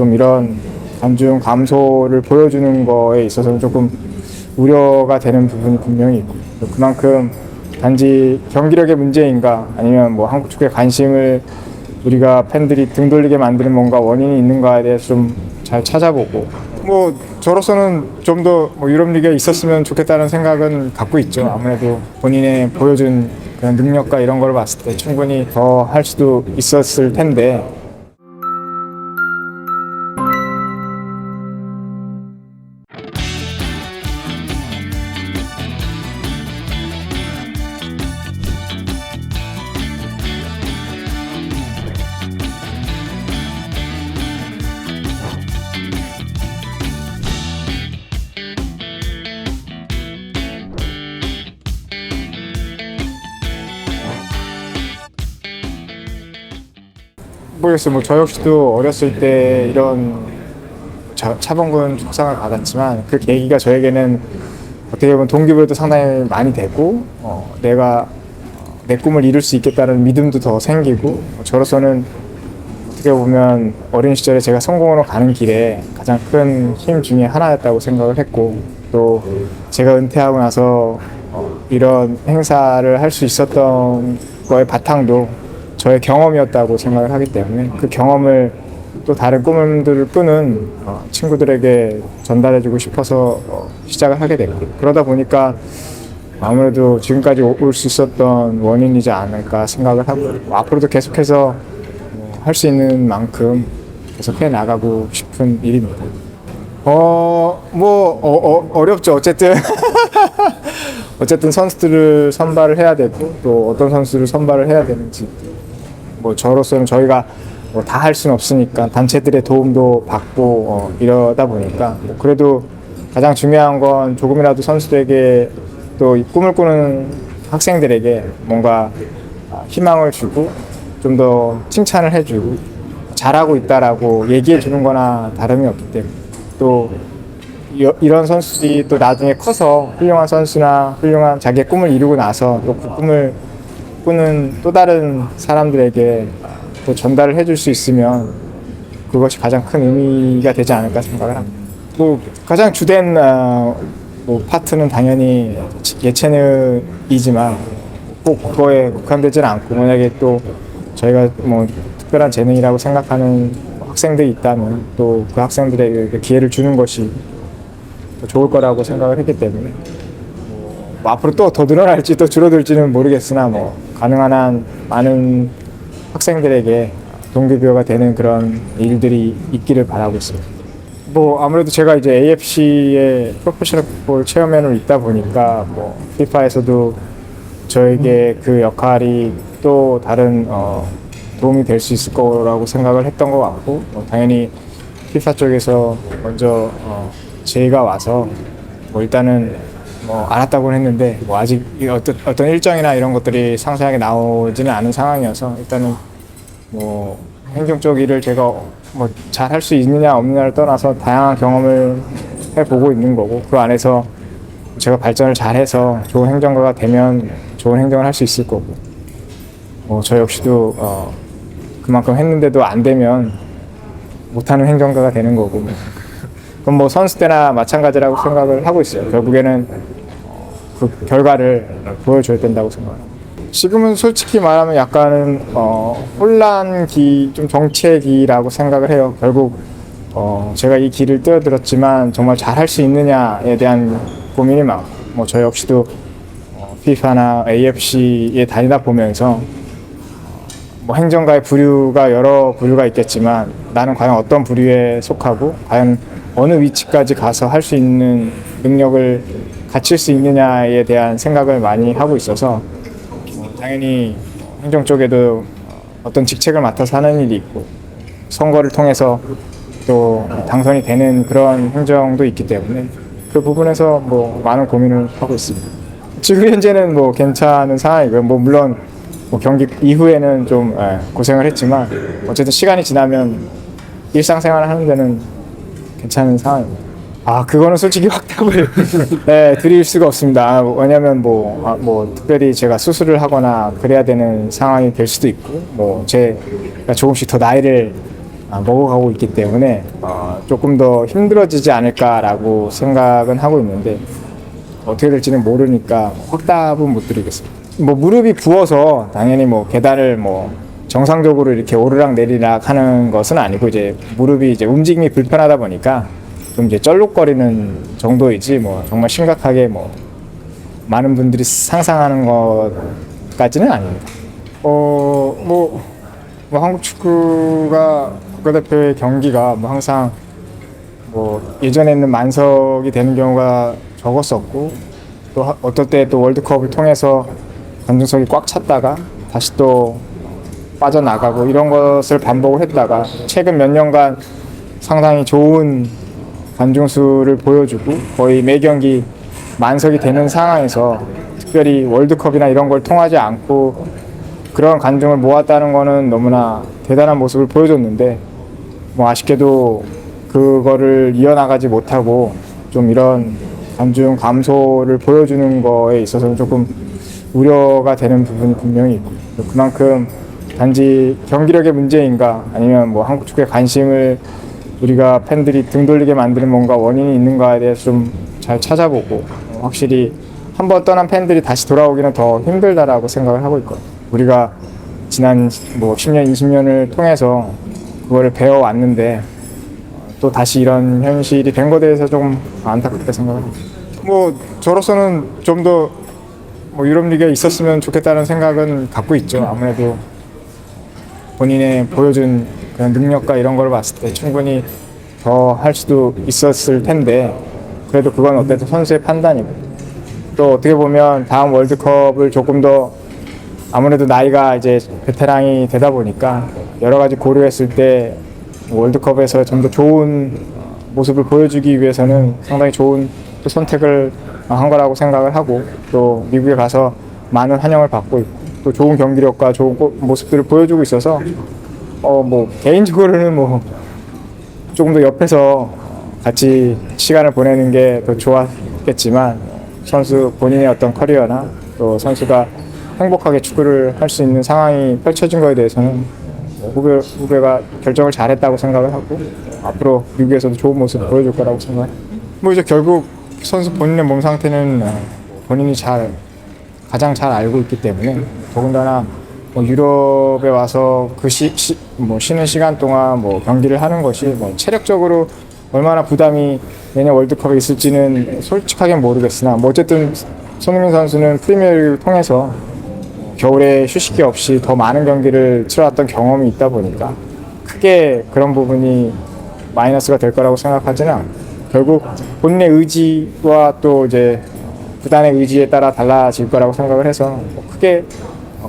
좀 이런 관중 감소를 보여주는 거에 있어서는 조금 우려가 되는 부분이 분명히 있고, 그만큼 단지 경기력의 문제인가 아니면 뭐 한국 축구에 관심을 우리가 팬들이 등 돌리게 만드는 뭔가 원인이 있는가에 대해서 좀 잘 찾아보고, 뭐 저로서는 좀 더 뭐 유럽 리그에 있었으면 좋겠다는 생각은 갖고 있죠. 아무래도 본인의 보여준 그런 능력과 이런 걸 봤을 때 충분히 더 할 수도 있었을 텐데. 모르겠어요. 뭐 저 역시도 어렸을 때 이런 차범근 속상을 받았지만 그 계기가 저에게는 어떻게 보면 동기부여도 상당히 많이 되고, 내가 내 꿈을 이룰 수 있겠다는 믿음도 더 생기고, 저로서는 어떻게 보면 어린 시절에 제가 성공으로 가는 길에 가장 큰 힘 중에 하나였다고 생각을 했고, 또 제가 은퇴하고 나서 이런 행사를 할 수 있었던 거의 바탕도 저의 경험이었다고 생각을 하기 때문에 그 경험을 또 다른 꿈들을 꾸는 친구들에게 전달해주고 싶어서 시작을 하게 됐고, 그러다 보니까 아무래도 지금까지 올 수 있었던 원인이지 않을까 생각을 하고, 앞으로도 계속해서 할 수 있는 만큼 계속해 나가고 싶은 일입니다. 어렵죠. 어쨌든 어쨌든 선수들을 선발을 해야 되고, 또 어떤 선수를 선발을 해야 되는지, 뭐 저로서는 저희가 뭐 다 할 수는 없으니까 단체들의 도움도 받고 이러다 보니까, 뭐 그래도 가장 중요한 건 조금이라도 선수들에게 또 이 꿈을 꾸는 학생들에게 뭔가 희망을 주고 좀 더 칭찬을 해주고 잘하고 있다라고 얘기해 주는 거나 다름이 없기 때문에, 또 이런 선수들이 또 나중에 커서 훌륭한 선수나 훌륭한 자기의 꿈을 이루고 나서 또 그 꿈을 꾸는 또 다른 사람들에게 또 전달을 해줄 수 있으면 그것이 가장 큰 의미가 되지 않을까 생각을 합니다. 뭐 가장 주된 뭐 파트는 당연히 예체능이지만 꼭 그거에 국한되지는 않고, 만약에 또 저희가 뭐 특별한 재능이라고 생각하는 학생들이 있다면 또 그 학생들에게 기회를 주는 것이 더 좋을 거라고 생각을 했기 때문에, 뭐 앞으로 또 더 늘어날지 또 줄어들지는 모르겠으나 뭐 가능한 한 많은 학생들에게 동기부여가 되는 그런 일들이 있기를 바라고 있습니다. 뭐 아무래도 제가 이제 AFC의 프로페셔널 풋볼 체어맨으로 있다 보니까 뭐 FIFA에서도 저에게 그 역할이 또 다른 도움이 될 수 있을 거라고 생각을 했던 것 같고, 당연히 FIFA 쪽에서 먼저 제의가 와서 뭐 일단은 뭐 알았다고는 했는데 뭐 아직 어떤 일정이나 이런 것들이 상세하게 나오지는 않은 상황이어서, 일단은 뭐 행정 쪽 일을 제가 뭐 잘 할 수 있느냐 없느냐를 떠나서 다양한 경험을 해보고 있는 거고, 그 안에서 제가 발전을 잘해서 좋은 행정가가 되면 좋은 행정을 할 수 있을 거고, 저 역시도 그만큼 했는데도 안 되면 못하는 행정가가 되는 거고, 그건 뭐 선수 때나 마찬가지라고 생각을 하고 있어요. 결국에는 그 결과를 보여줘야 된다고 생각합니다. 지금은 솔직히 말하면 약간은 혼란기, 좀 정체기라고 생각을 해요. 결국 제가 이 길을 뛰어들었지만 정말 잘 할 수 있느냐에 대한 고민이 많고, 뭐 저 역시도 FIFA나 AFC에 다니다 보면서 뭐 행정가의 부류가 여러 부류가 있겠지만 나는 과연 어떤 부류에 속하고 과연 어느 위치까지 가서 할 수 있는 능력을 갖출 수 있느냐에 대한 생각을 많이 하고 있어서, 당연히 행정 쪽에도 어떤 직책을 맡아서 하는 일이 있고 선거를 통해서 또 당선이 되는 그런 행정도 있기 때문에 그 부분에서 뭐 많은 고민을 하고 있습니다. 지금 현재는 뭐 괜찮은 상황이고요. 뭐 물론 뭐 경기 이후에는 좀 고생을 했지만 어쨌든 시간이 지나면 일상생활을 하는 데는 괜찮은 상황입니다. 그거는 솔직히 확답을 드릴 수가 없습니다. 왜냐면 뭐 특별히 제가 수술을 하거나 그래야 되는 상황이 될 수도 있고, 뭐 제가 조금씩 더 나이를 먹어가고 있기 때문에 조금 더 힘들어지지 않을까라고 생각은 하고 있는데 어떻게 될지는 모르니까 확답은 못 드리겠습니다. 뭐 무릎이 부어서 당연히 뭐 계단을 뭐 정상적으로 이렇게 오르락 내리락 하는 것은 아니고 이제 무릎이 이제 움직임이 불편하다 보니까 좀 이제 쩔룩거리는 정도이지 뭐 정말 심각하게 뭐 많은 분들이 상상하는 것까지는 아닙니다. 뭐 한국 축구가 국가대표의 경기가 뭐 항상 뭐 예전에는 만석이 되는 경우가 적었었고 또 어떨 때 또 월드컵을 통해서 관중석이 꽉 찼다가 다시 또 빠져나가고 이런 것을 반복을 했다가 최근 몇 년간 상당히 좋은 관중 수를 보여주고 거의 매 경기 만석이 되는 상황에서 특별히 월드컵이나 이런 걸 통하지 않고 그런 관중을 모았다는 거는 너무나 대단한 모습을 보여줬는데 뭐 아쉽게도 그거를 이어나가지 못하고 좀 이런 관중 감소를 보여주는 거에 있어서는 조금 우려가 되는 부분이 분명히 있고 그만큼 단지 경기력의 문제인가 아니면 뭐 한국 축구에 관심을 우리가 팬들이 등 돌리게 만드는 뭔가 원인이 있는가에 대해서 좀 잘 찾아보고 확실히 한번 떠난 팬들이 다시 돌아오기는 더 힘들다라고 생각을 하고 있거든요. 우리가 지난 뭐 10년, 20년을 통해서 그거를 배워왔는데 또 다시 이런 현실이 된 것에 대해서 좀 안타깝게 생각합니다. 뭐 저로서는 좀 더 뭐 유럽 리그에 있었으면 좋겠다는 생각은 갖고 있죠. 아무래도 본인의 보여준 그런 능력과 이런 걸 봤을 때 충분히 더 할 수도 있었을 텐데 그래도 그건 어쨌든 선수의 판단이고 또 어떻게 보면 다음 월드컵을 조금 더 아무래도 나이가 이제 베테랑이 되다 보니까 여러 가지 고려했을 때 월드컵에서 좀 더 좋은 모습을 보여주기 위해서는 상당히 좋은 선택을 한 거라고 생각을 하고 또 미국에 가서 많은 환영을 받고 있고 또 좋은 경기력과 좋은 모습들을 보여주고 있어서 뭐 개인적으로는 뭐 조금 더 옆에서 같이 시간을 보내는 게 더 좋았겠지만 선수 본인의 어떤 커리어나 또 선수가 행복하게 축구를 할 수 있는 상황이 펼쳐진 거에 대해서는 후배가 결정을 잘했다고 생각을 하고 앞으로 미국에서도 좋은 모습을 보여줄 거라고 생각해요. 뭐 이제 결국 선수 본인의 몸 상태는 본인이 가장 잘 알고 있기 때문에 더군다나 뭐 유럽에 와서 뭐 쉬는 시간 동안 뭐 경기를 하는 것이 뭐 체력적으로 얼마나 부담이 내년 월드컵에 있을지는 솔직하게 모르겠으나 뭐 어쨌든 손흥민 선수는 프리미어리그를 통해서 겨울에 휴식기 없이 더 많은 경기를 치러왔던 경험이 있다 보니까 크게 그런 부분이 마이너스가 될 거라고 생각하지는 않고 결국 본인의 의지와 또 이제 구단의 의지에 따라 달라질 거라고 생각을 해서 크게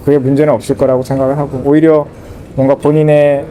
그게 문제는 없을 거라고 생각을 하고 오히려 뭔가 본인의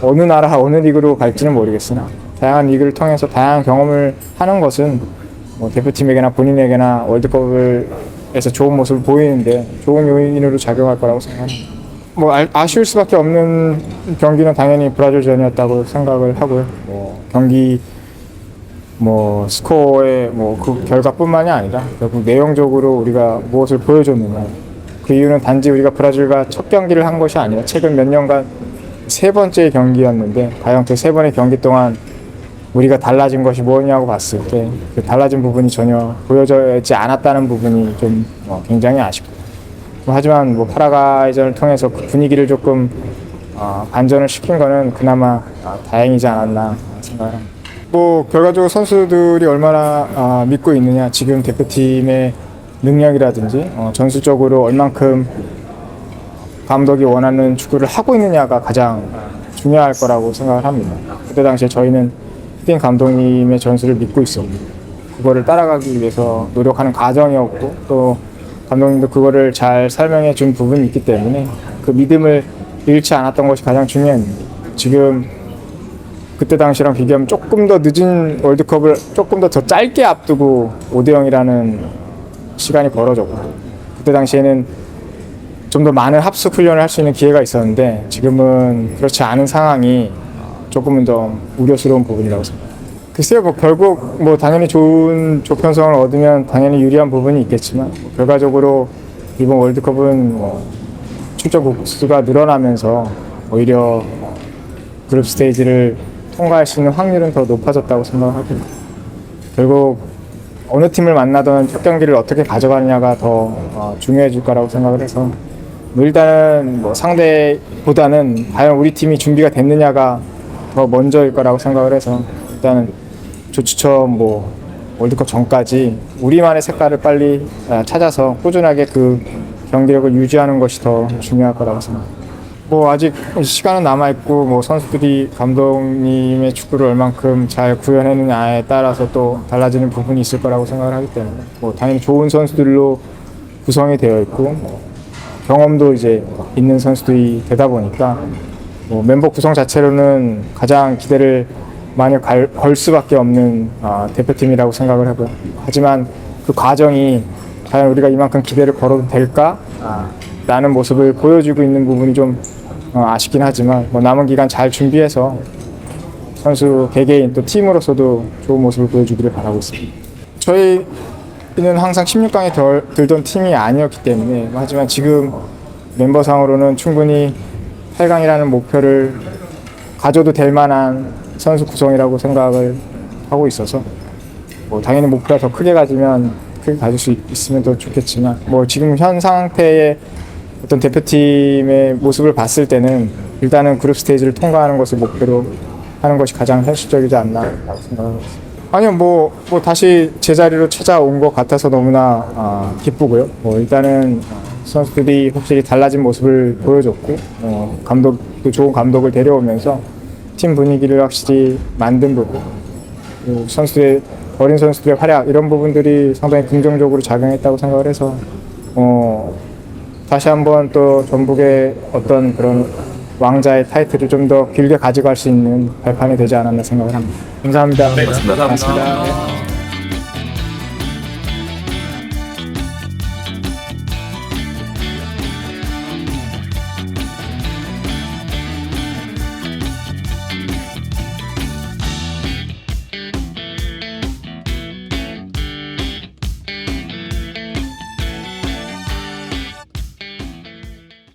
어느 나라 어느 리그로 갈지는 모르겠으나 다양한 리그를 통해서 다양한 경험을 하는 것은 뭐 대표팀에게나 본인에게나 월드컵에서 좋은 모습을 보이는데 좋은 요인으로 작용할 거라고 생각합니다. 뭐 아쉬울 수밖에 없는 경기는 당연히 브라질전이었다고 생각을 하고요. 뭐 경기 뭐 스코어의 뭐 그 결과뿐만이 아니라 결국 내용적으로 우리가 무엇을 보여줬느냐 그 이유는 단지 우리가 브라질과 첫 경기를 한 것이 아니라 최근 몇 년간 세 번째 경기였는데 과연 그 세 번의 경기 동안 우리가 달라진 것이 뭐냐고 봤을 때 그 달라진 부분이 전혀 보여지지 않았다는 부분이 좀 굉장히 아쉽고 하지만 뭐 파라과이전을 통해서 그 분위기를 조금 반전을 시킨 거는 그나마 다행이지 않았나 생각합니다. 뭐 결과적으로 선수들이 얼마나 믿고 있느냐 지금 대표팀의 능력이라든지 전술적으로 얼만큼 감독이 원하는 축구를 하고 있느냐가 가장 중요할 거라고 생각을 합니다. 그때 당시에 저희는 히딩 감독님의 전술을 믿고 있었고 그거를 따라가기 위해서 노력하는 과정이었고 또 감독님도 그거를 잘 설명해 준 부분이 있기 때문에 그 믿음을 잃지 않았던 것이 가장 중요합니다. 지금 그때 당시랑 비교하면 조금 더 늦은 월드컵을 조금 더 짧게 앞두고 5대0이라는 시간이 벌어졌고 그때 당시에는 좀 더 많은 합숙 훈련을 할 수 있는 기회가 있었는데 지금은 그렇지 않은 상황이 조금은 더 우려스러운 부분이라고 생각합니다. 글쎄요, 뭐 결국 뭐 당연히 좋은 조편성을 얻으면 당연히 유리한 부분이 있겠지만 결과적으로 이번 월드컵은 뭐 출전 국수가 늘어나면서 오히려 그룹 스테이지를 통과할 수 있는 확률은 더 높아졌다고 생각하고 결국 어느 팀을 만나던 첫 경기를 어떻게 가져가느냐가 더 중요해질 거라고 생각을 해서 뭐 일단은 뭐 상대보다는 과연 우리 팀이 준비가 됐느냐가 더 먼저일 거라고 생각을 해서 일단은 조추첨 뭐 월드컵 전까지 우리만의 색깔을 빨리 찾아서 꾸준하게 그 경기력을 유지하는 것이 더 중요할 거라고 생각합니다. 뭐 아직 시간은 남아 있고 뭐 선수들이 감독님의 축구를 얼만큼 잘 구현했느냐에 따라서 또 달라지는 부분이 있을 거라고 생각을 하기 때문에 뭐 당연히 좋은 선수들로 구성이 되어 있고 뭐 경험도 이제 있는 선수들이 되다 보니까 뭐 멤버 구성 자체로는 가장 기대를 많이 걸 수밖에 없는 대표팀이라고 생각을 하고요. 하지만 그 과정이 과연 우리가 이만큼 기대를 걸어도 될까? 라는 모습을 보여주고 있는 부분이 좀 아쉽긴 하지만 뭐 남은 기간 잘 준비해서 선수 개개인 또 팀으로서도 좋은 모습을 보여주기를 바라고 있습니다. 저희는 항상 16강에 들던 팀이 아니었기 때문에 하지만 지금 멤버상으로는 충분히 8강이라는 목표를 가져도 될 만한 선수 구성이라고 생각을 하고 있어서 뭐 당연히 목표가 더 크게 가질 수 있으면 더 좋겠지만 뭐 지금 현 상태의 어떤 대표팀의 모습을 봤을 때는 일단은 그룹 스테이지를 통과하는 것을 목표로 하는 것이 가장 현실적이지 않나라고 생각합니다. 아니요, 뭐 다시 제자리로 찾아온 것 같아서 너무나 기쁘고요. 뭐 일단은 선수들이 확실히 달라진 모습을 보여줬고 감독도 좋은 감독을 데려오면서 팀 분위기를 확실히 만든 부분, 어린 선수들의 활약 이런 부분들이 상당히 긍정적으로 작용했다고 생각을 해서 다시 한번 또 전북의 어떤 그런 왕자의 타이틀을 좀 더 길게 가져갈 수 있는 발판이 되지 않았나 생각을 합니다. 감사합니다. 네, 고맙습니다. 고맙습니다. 네.